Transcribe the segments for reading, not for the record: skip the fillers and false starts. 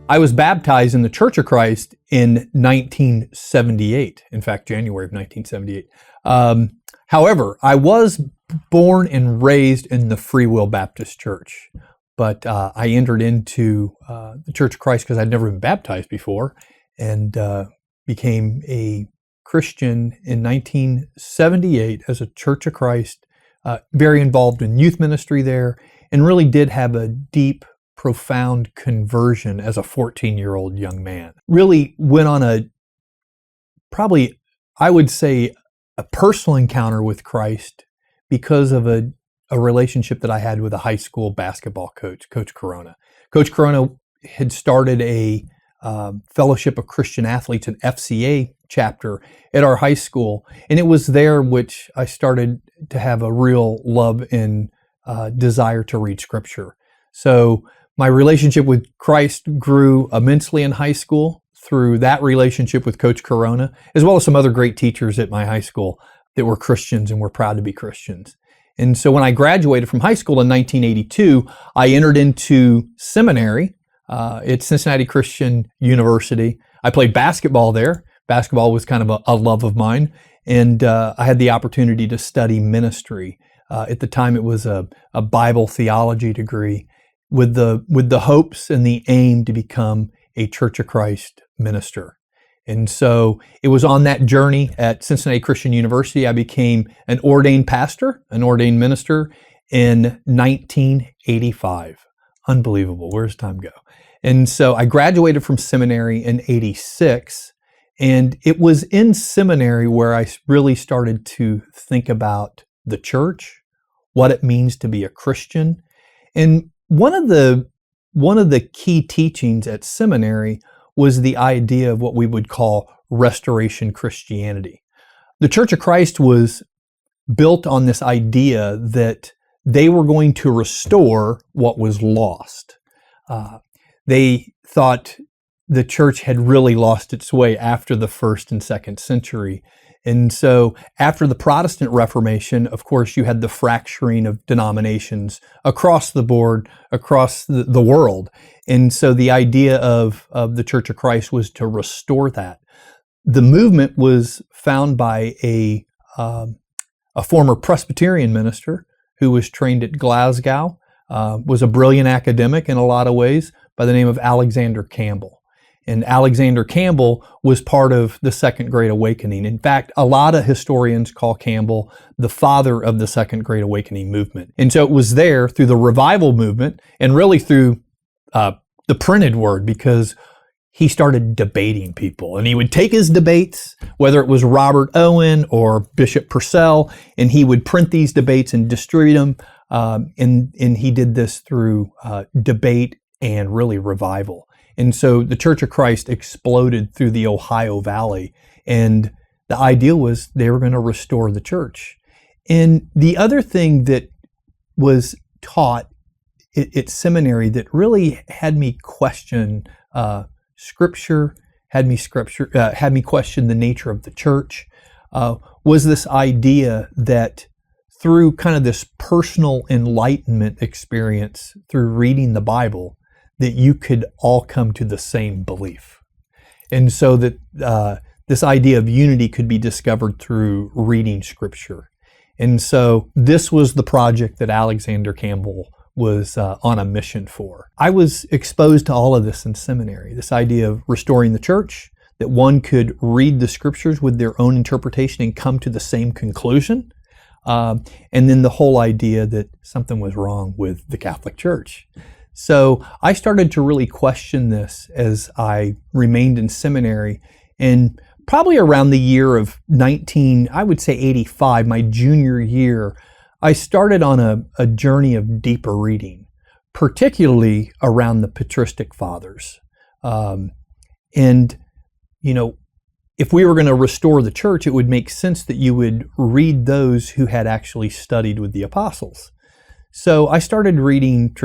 I was baptized in the Church of Christ in 1978. In fact, January of 1978. However, I was born and raised in the Free Will Baptist Church, but I entered into the Church of Christ because I'd never been baptized before, and became a Christian in 1978 as a Church of Christ, very involved in youth ministry there, and really did have a deep, profound conversion as a 14-year-old young man. Really went on probably, I would say, a personal encounter with Christ because of a relationship that I had with a high school basketball coach, Coach Corona. Coach Corona had started a Fellowship of Christian Athletes, an FCA chapter at our high school. And it was there which I started to have a real love and desire to read Scripture. So my relationship with Christ grew immensely in high school through that relationship with Coach Corona, as well as some other great teachers at my high school that were Christians and were proud to be Christians. And so when I graduated from high school in 1982, I entered into seminary at Cincinnati Christian University. I played basketball there. Basketball was kind of a love of mine. And I had the opportunity to study ministry. At the time, it was a Bible theology degree with the hopes and the aim to become a Church of Christ minister. And so it was on that journey at Cincinnati Christian University, I became an ordained pastor, an ordained minister in 1985. Unbelievable. Where's time go? And so I graduated from seminary in 86. And it was in seminary where I really started to think about the church, what it means to be a Christian. And one of the key teachings at seminary was the idea of what we would call restoration Christianity. The Church of Christ was built on this idea that they were going to restore what was lost. They thought the church had really lost its way after the first and second century. And so after the Protestant Reformation, of course, you had the fracturing of denominations across the board, across the world. And so the idea of the Church of Christ was to restore that. The movement was found by a former Presbyterian minister who was trained at Glasgow, was a brilliant academic in a lot of ways, by the name of Alexander Campbell. And Alexander Campbell was part of the Second Great Awakening. In fact, a lot of historians call Campbell the father of the Second Great Awakening movement. And so it was there through the revival movement and really through the printed word, because he started debating people. And he would take his debates, whether it was Robert Owen or Bishop Purcell, and he would print these debates and distribute them. And he did this through debate and really revival. And so the Church of Christ exploded through the Ohio Valley. And the idea was they were going to restore the church. And the other thing that was taught at seminary that really had me question Scripture, had me question the nature of the church, was this idea that through kind of this personal enlightenment experience through reading the Bible, that you could all come to the same belief. And so that this idea of unity could be discovered through reading Scripture. And so this was the project that Alexander Campbell was on a mission for. I was exposed to all of this in seminary, this idea of restoring the church, that one could read the Scriptures with their own interpretation and come to the same conclusion. And then the whole idea that something was wrong with the Catholic Church. So I started to really question this as I remained in seminary, and probably around the year of 85, my junior year, I started on a journey of deeper reading, particularly around the patristic fathers. And, you know, if we were going to restore the church, it would make sense that you would read those who had actually studied with the apostles. So I started reading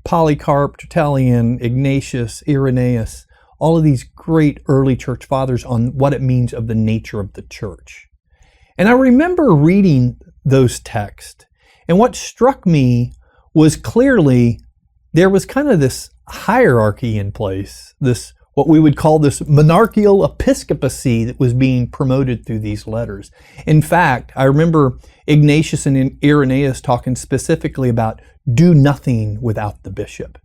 Polycarp, Tertullian, Ignatius, Irenaeus, all of these great early church fathers on what it means of the nature of the church. And I remember reading those texts, and what struck me was clearly there was kind of this hierarchy in place, this what we would call this monarchical episcopacy that was being promoted through these letters. In fact, I remember Ignatius and Irenaeus talking specifically about do nothing without the bishop.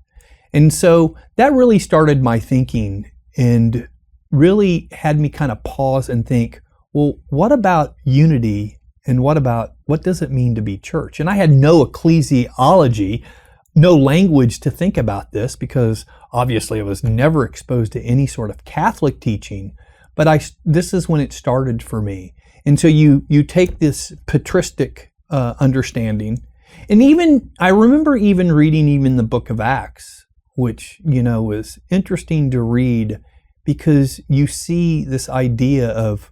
And so that really started my thinking and really had me kind of pause and think, well, what about unity and what does it mean to be church? And I had no ecclesiology, no language to think about this because obviously I was never exposed to any sort of Catholic teaching, but this is when it started for me. And so you take this patristic understanding, and even I remember even reading the book of Acts, which was interesting to read because you see this idea of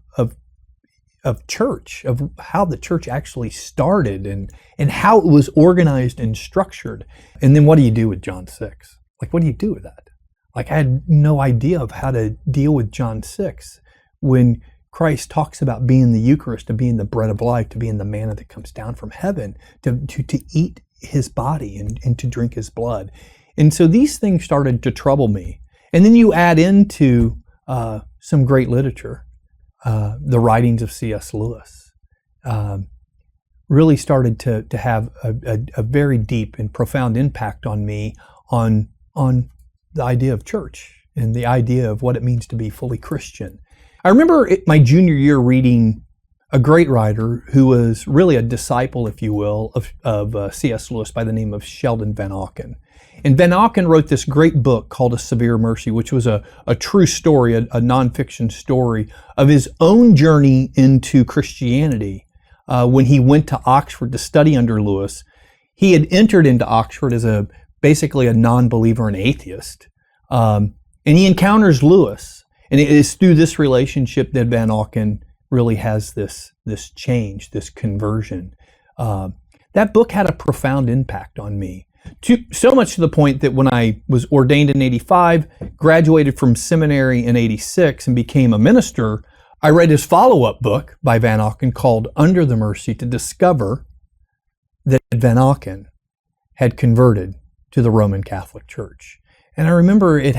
church, of how the church actually started and how it was organized and structured. And then what do you do with John 6? Like, what do you do with that? Like, I had no idea of how to deal with John 6 when Christ talks about being the Eucharist, to being the bread of life, to being the manna that comes down from heaven, to eat his body and to drink his blood. And so these things started to trouble me. And then you add into some great literature. The writings of C.S. Lewis really started to have a very deep and profound impact on me on the idea of church and the idea of what it means to be fully Christian. I remember my junior year reading a great writer who was really a disciple, if you will, of C.S. Lewis by the name of Sheldon Van Auken. And Van Auken wrote this great book called A Severe Mercy, which was a true story, a nonfiction story of his own journey into Christianity when he went to Oxford to study under Lewis. He had entered into Oxford as basically a non-believer and atheist. And he encounters Lewis. And it is through this relationship that Van Auken really has this change, this conversion. That book had a profound impact on me. So much to the point that when I was ordained in 85, graduated from seminary in 86, and became a minister, I read his follow-up book by Van Auken called Under the Mercy to discover that Van Auken had converted to the Roman Catholic Church. And I remember it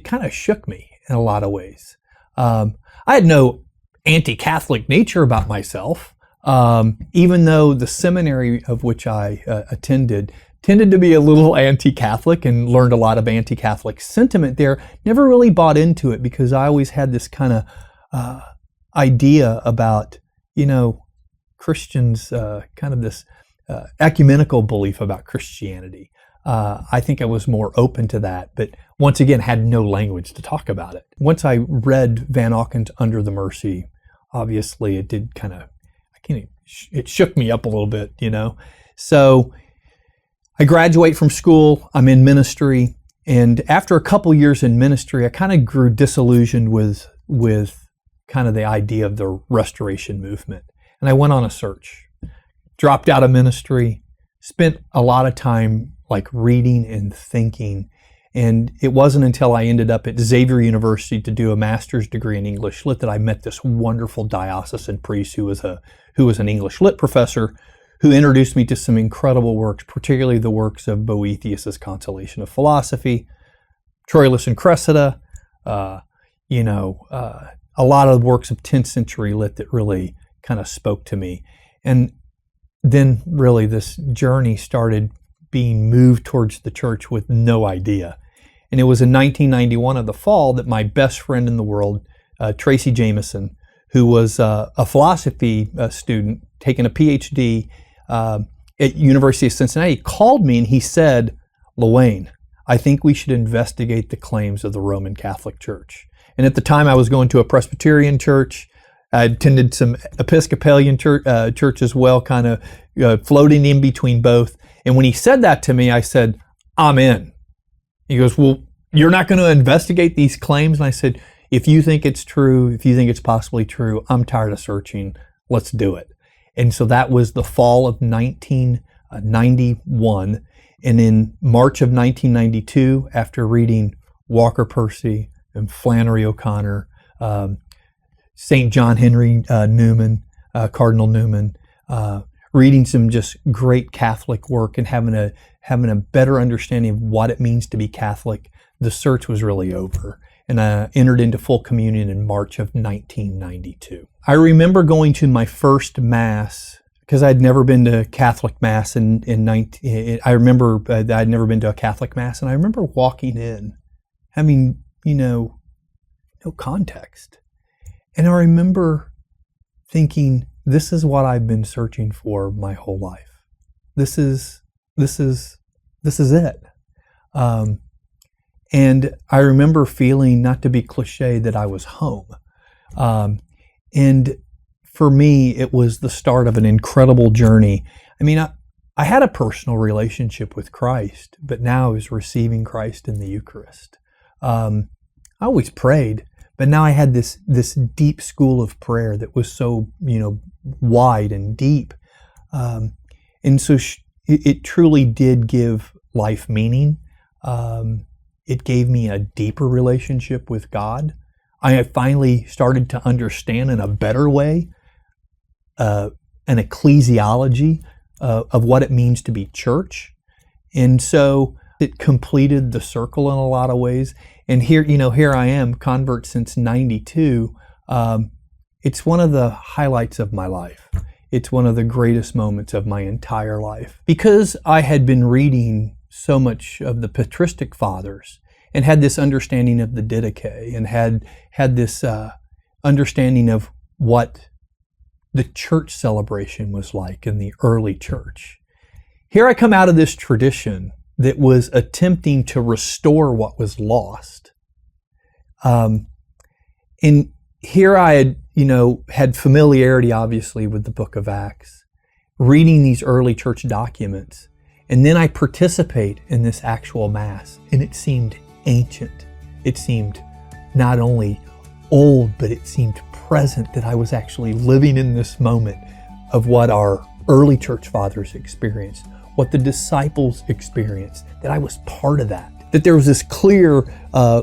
kind of shook me in a lot of ways. I had no anti-Catholic nature about myself. Even though the seminary of which I attended tended to be a little anti-Catholic and learned a lot of anti-Catholic sentiment there, never really bought into it because I always had this kind of idea about, Christians, kind of this ecumenical belief about Christianity. I think I was more open to that, but once again, had no language to talk about it. Once I read Van Auken's Under the Mercy, obviously it did kind of, it shook me up a little bit, So I graduate from school, I'm in ministry, and after a couple years in ministry, I kind of grew disillusioned with kind of the idea of the restoration movement. And I went on a search, dropped out of ministry, spent a lot of time like reading and thinking. And it wasn't until I ended up at Xavier University to do a master's degree in English Lit that I met this wonderful diocesan priest who was an English Lit professor who introduced me to some incredible works, particularly the works of Boethius's Consolation of Philosophy, Troilus and Cressida, a lot of the works of 10th century Lit that really kind of spoke to me. And then really this journey started being moved towards the church with no idea. And it was in 1991 of the fall that my best friend in the world, Tracy Jameson, who was a philosophy student, taking a PhD at University of Cincinnati, called me and he said, "Lawain, I think we should investigate the claims of the Roman Catholic Church." And at the time I was going to a Presbyterian church. I attended some Episcopalian church as well, kind of floating in between both. And when he said that to me, I said, "I'm in." He goes, "Well, you're not going to investigate these claims?" And I said, "If you think it's true, if you think it's possibly true, I'm tired of searching. Let's do it." And so that was the fall of 1991. And in March of 1992, after reading Walker Percy and Flannery O'Connor, St. John Henry Newman, Cardinal Newman, reading some just great Catholic work and having having a better understanding of what it means to be Catholic, the search was really over. And I entered into full communion in March of 1992. I remember going to my first Mass, because I'd never been to Catholic Mass I remember that I'd never been to a Catholic Mass, and I remember walking in, having, no context. And I remember thinking, this is what I've been searching for my whole life. This is it. And I remember feeling, not to be cliche, that I was home. And for me, it was the start of an incredible journey. I mean, I had a personal relationship with Christ, but now I was receiving Christ in the Eucharist. I always prayed, but now I had this deep school of prayer that was so, wide and deep. And so it truly did give life meaning. It gave me a deeper relationship with God. I finally started to understand in a better way an ecclesiology of what it means to be church. And so it completed the circle in a lot of ways. And here I am, convert since 92. It's one of the highlights of my life. It's one of the greatest moments of my entire life. Because I had been reading so much of the patristic fathers and had this understanding of the Didache and had this understanding of what the church celebration was like in the early church. Here I come out of this tradition that was attempting to restore what was lost. And here I had familiarity, obviously, with the book of Acts, reading these early church documents. And then I participate in this actual Mass, and it seemed ancient. It seemed not only old, but it seemed present, that I was actually living in this moment of what our early church fathers experienced, what the disciples experienced, that I was part of that there was this clear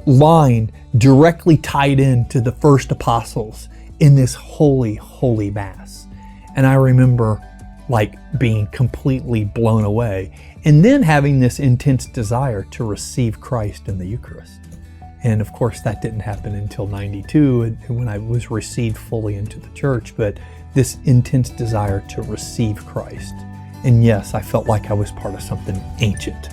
line directly tied in to the first apostles in this holy, holy Mass. And I remember being completely blown away, and then having this intense desire to receive Christ in the Eucharist. And of course that didn't happen until 92 when I was received fully into the church, but this intense desire to receive Christ. And yes, I felt like I was part of something ancient.